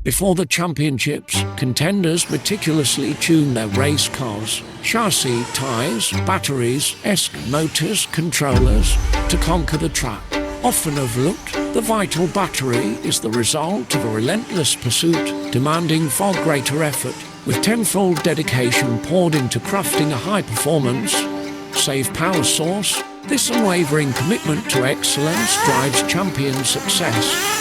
Before the championships, contenders meticulously tune their race cars, chassis, tyres, batteries, motors, controllers to conquer the track. Often overlooked, the vital battery is the result of a relentless pursuit, demanding far greater effort, with tenfold dedication poured into crafting a high-performance, safe power source. This unwavering commitment to excellence drives champion success.